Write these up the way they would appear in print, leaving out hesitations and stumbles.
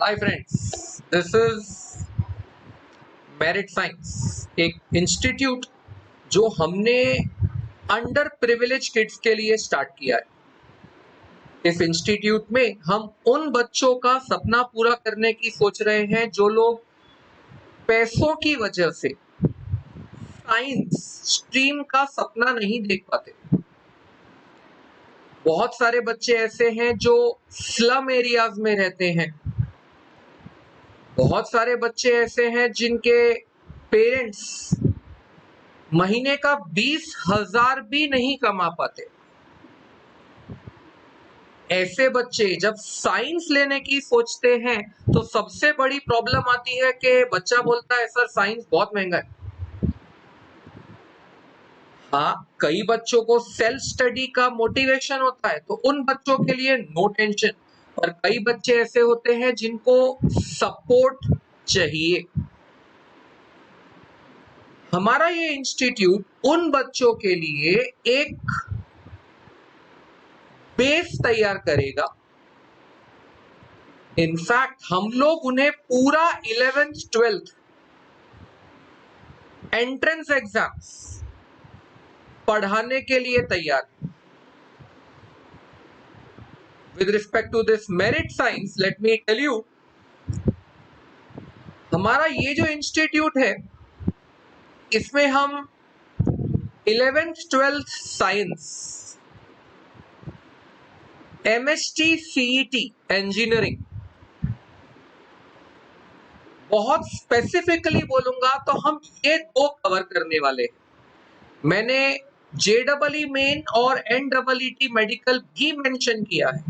Hi friends, this is merit science, एक institute जो हमने अंडर प्रिविलेज किड्स के लिए स्टार्ट किया है। इस इंस्टीट्यूट में हम उन बच्चों का सपना पूरा करने की सोच रहे हैं जो लोग पैसों की वजह से साइंस स्ट्रीम का सपना नहीं देख पाते। बहुत सारे बच्चे ऐसे हैं जो स्लम एरियाज में रहते हैं। बहुत सारे बच्चे ऐसे हैं जिनके पेरेंट्स महीने का 20,000 भी नहीं कमा पाते। ऐसे बच्चे जब साइंस लेने की सोचते हैं तो सबसे बड़ी प्रॉब्लम आती है कि बच्चा बोलता है सर साइंस बहुत महंगा है। हाँ, कई बच्चों को सेल्फ स्टडी का मोटिवेशन होता है तो उन बच्चों के लिए नो टेंशन, और कई बच्चे ऐसे होते हैं जिनको सपोर्ट चाहिए। हमारा ये इंस्टीट्यूट उन बच्चों के लिए एक बेस तैयार करेगा। इनफैक्ट हम लोग उन्हें पूरा 11th-12th एंट्रेंस एग्जाम्स पढ़ाने के लिए तैयार। With respect to this merit science, let me tell you, हमारा ये जो इंस्टीट्यूट है इसमें हम 11th-12th science, MST CET engineering, बहुत स्पेसिफिकली बोलूंगा तो हम ये दो कवर करने वाले हैं। मैंने JEE मेन और NEET मेडिकल भी मेंशन किया है,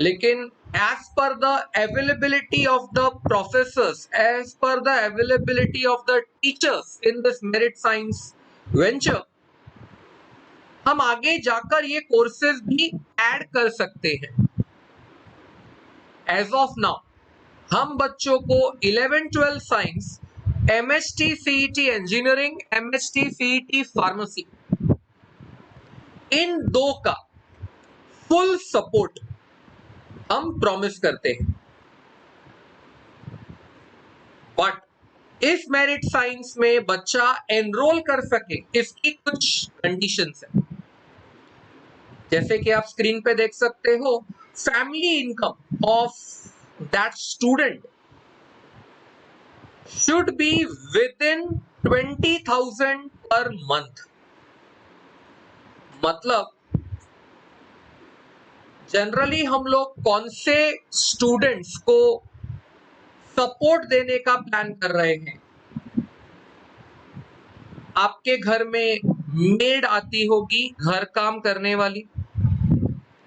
लेकिन as per the availability of the professors, as per the availability of the teachers in this merit science venture, हम आगे जाकर ये कोर्सेज भी ऐड कर सकते हैं। एज ऑफ नाउ हम बच्चों को 11th-12th science, MST CET engineering, MST CET pharmacy, इन दो का फुल सपोर्ट हम प्रॉमिस करते हैं। बट इस मेरिट साइंस में बच्चा एनरोल कर सके इसकी कुछ कंडीशंस हैं। जैसे कि आप स्क्रीन पे देख सकते हो, family income of that student should be with in 20,000 per month. मतलब जनरली हम लोग कौन से स्टूडेंट्स को सपोर्ट देने का प्लान कर रहे हैं? आपके घर में मेड आती होगी घर काम करने वाली,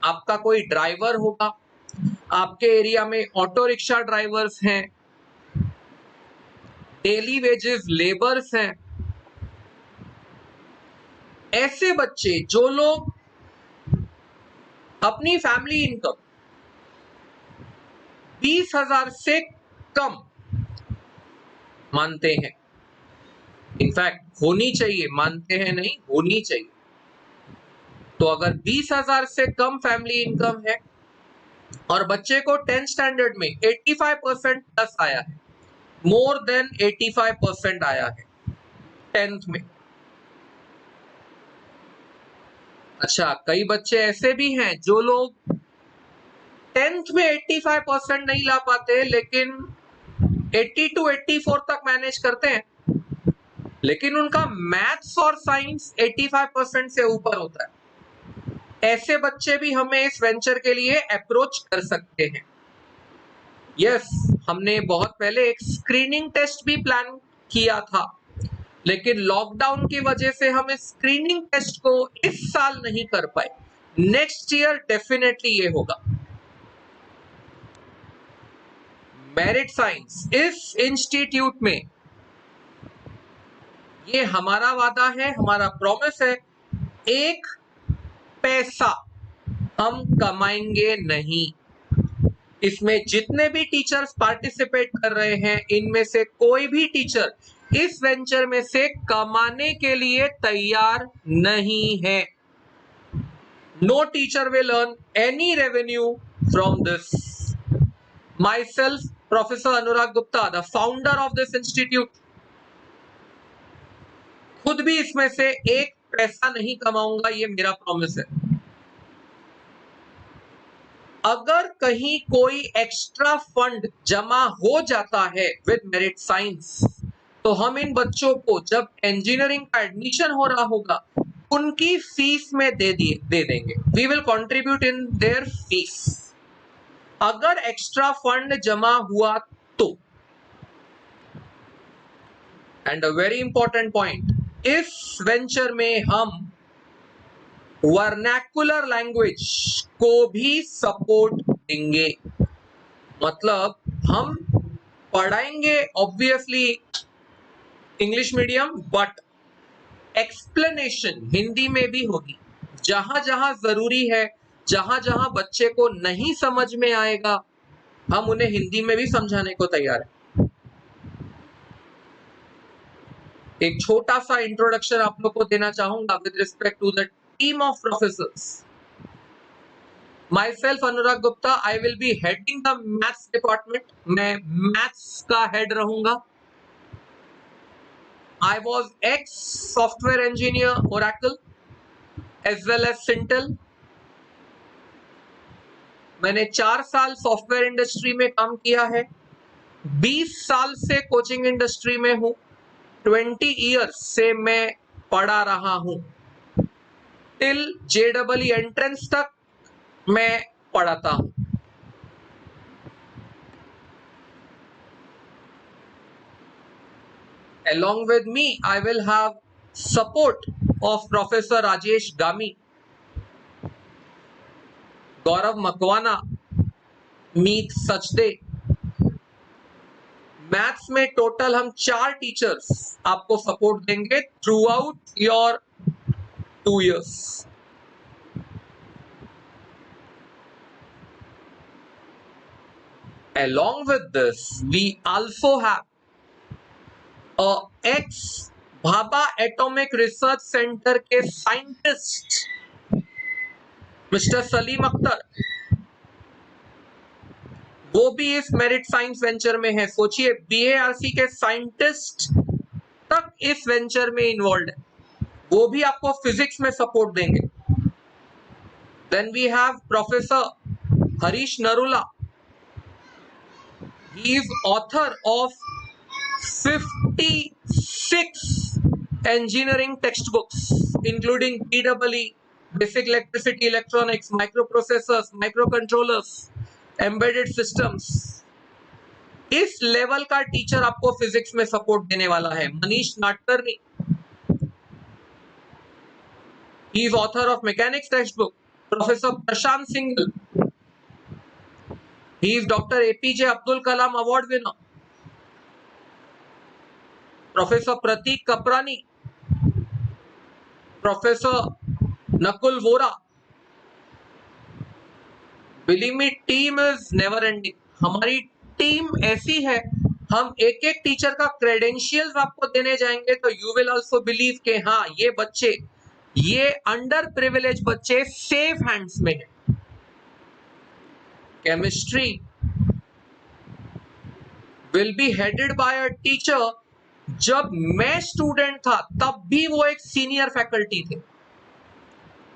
आपका कोई ड्राइवर होगा, आपके एरिया में ऑटो रिक्शा ड्राइवर्स हैं, डेली वेजेस लेबर्स हैं। ऐसे बच्चे जो लोग अपनी फैमिली इनकम 20,000 से कम मानते हैं, इनफैक्ट होनी चाहिए, मानते हैं नहीं, होनी चाहिए। तो अगर 20,000 से कम फैमिली इनकम है और बच्चे को 10th स्टैंडर्ड में 85% प्लस आया है, मोर देन 85% आया है 10th में। अच्छा, कई बच्चे ऐसे भी हैं जो लोग 10th में 85% नहीं ला पाते लेकिन 82-84 तक मैनेज करते हैं, लेकिन उनका मैथ्स और साइंस 85% से ऊपर होता है। ऐसे बच्चे भी हमें इस वेंचर के लिए अप्रोच कर सकते हैं। यस, हमने बहुत पहले एक स्क्रीनिंग टेस्ट भी प्लान किया था, लेकिन लॉकडाउन की वजह से हम इस स्क्रीनिंग टेस्ट को इस साल नहीं कर पाए। नेक्स्ट ईयर डेफिनेटली ये होगा। मेरिट साइंस इस इंस्टीट्यूट में ये हमारा वादा है, हमारा प्रॉमिस है, एक पैसा हम कमाएंगे नहीं। इसमें जितने भी टीचर्स पार्टिसिपेट कर रहे हैं इनमें से कोई भी टीचर इस वेंचर में से कमाने के लिए तैयार नहीं है। No teacher will earn any revenue from this Myself, Professor Anurag Gupta, the founder of this institute, खुद भी इसमें से एक पैसा नहीं कमाऊंगा, ये मेरा प्रॉमिस है। अगर कहीं कोई एक्स्ट्रा फंड जमा हो जाता है विद मेरिट साइंस, तो हम इन बच्चों को जब इंजीनियरिंग का एडमिशन हो रहा होगा उनकी फीस में दे देंगे। We will contribute in their fees. अगर एक्स्ट्रा फंड जमा हुआ तो, and a very important point, इस वेंचर में हम वर्नैकुलर लैंग्वेज को भी सपोर्ट देंगे। मतलब हम पढ़ाएंगे obviously English medium, but explanation Hindi में भी होगी। जहां जहां जरूरी है, जहां जहां बच्चे को नहीं समझ में आएगा, हम उन्हें हिंदी में भी समझाने को तैयार हैं। एक छोटा सा इंट्रोडक्शन आप लोग को देना चाहूंगा with respect to the team of professors. Myself Anurag Gupta, I will be heading the maths department. मैं maths का head रहूंगा। I was ex software engineer Oracle as well as Syntel. मैंने 4 साल सॉफ्टवेयर इंडस्ट्री में काम किया है, 20 साल से कोचिंग इंडस्ट्री में हूं, 20 इयर्स से मैं पढ़ा रहा हूं। टिल JEE एंट्रेंस तक मैं पढ़ाता हूं। Along with me, I will have support of Professor Rajesh Gami, Gaurav Makwana, Meet Sachde। Maths में टोटल हम 4 टीचर्स आपको सपोर्ट देंगे through out your 2 years। Along with this, we also have a ex Bhabha atomic research centre के scientist mister Salim Akhtar, वो भी इस merit science venture में है। सोचिए, BARC के साइंटिस्ट तक इस वेंचर में इन्वॉल्व है, वो भी आपको फिजिक्स में सपोर्ट देंगे। Then we have professor Harish Narula, he is author of 56 engineering textbooks including BEE, basic electricity, electronics, microprocessors, microcontrollers, embedded systems। इस लेवल का टीचर आपको फिजिक्स में सपोर्ट देने वाला है। Manish Natkarni, he is author of mechanics textbook। Professor Prashant Singhal, he is Dr. APJ Abdul Kalam award winner। Professor Prateek Kaprani, professor Nakul Vora. Believe me, team is never ending. हमारी team ऐसी है, हम एक एक टीचर का क्रेडेंशियल्स आपको देने जाएंगे तो यू विल आल्सो बिलीव के हाँ, ये बच्चे, ये अंडर प्रिविलेज बच्चे सेफ हैंड्स में है। Chemistry will be headed by a teacher. जब मैं स्टूडेंट था तब भी वो एक सीनियर फैकल्टी थे।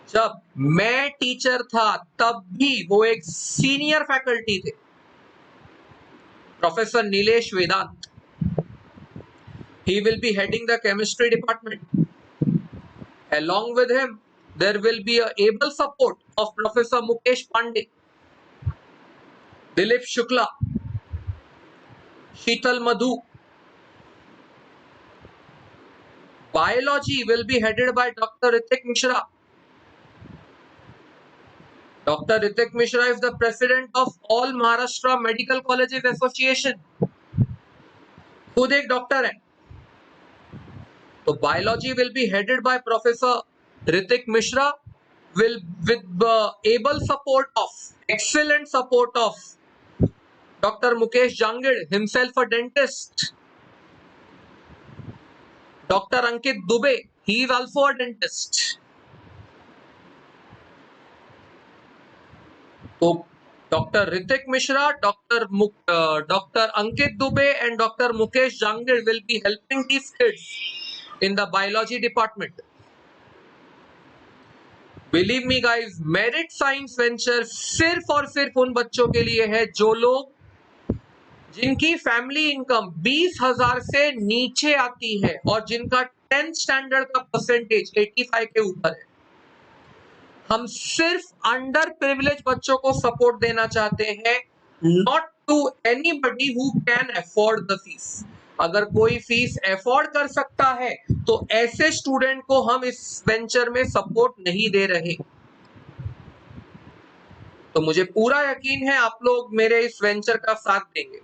जब मैं टीचर था तब भी वो एक सीनियर फैकल्टी थे। Professor Nilesh Vedant, he will be heading the chemistry department। Along with him, there will be a able support of Professor Mukesh Pandey, Dilip Shukla, Sheetal Madhu। Biology will be headed by Dr. Ritik Mishra। Dr. Ritik Mishra is the president of all Maharashtra Medical Colleges Association। खुद एक doctor है। तो biology will be headed by Professor Ritik Mishra, will with able support of, excellent support of Dr. Mukesh Jangid, himself a dentist। Dr. Ankit Dubey, he is also a dentist। तो Dr. Ritik Mishra, Dr. Ankit Dubey, and Dr. Mukesh Jangir will be helping these kids in the biology department. Believe me guys, merit science venture सिर्फ और सिर्फ उन बच्चों के लिए है जो लोग जिनकी फैमिली इनकम 20,000 से नीचे आती है और जिनका 10th स्टैंडर्ड का परसेंटेज 85 के ऊपर है। हम सिर्फ अंडर प्रिविलेज बच्चों को सपोर्ट देना चाहते हैं, not to anybody who can afford the fees. अगर कोई फीस अफोर्ड कर सकता है तो ऐसे स्टूडेंट को हम इस वेंचर में सपोर्ट नहीं दे रहे। तो मुझे पूरा यकीन है आप लोग मेरे इस वेंचर का साथ देंगे।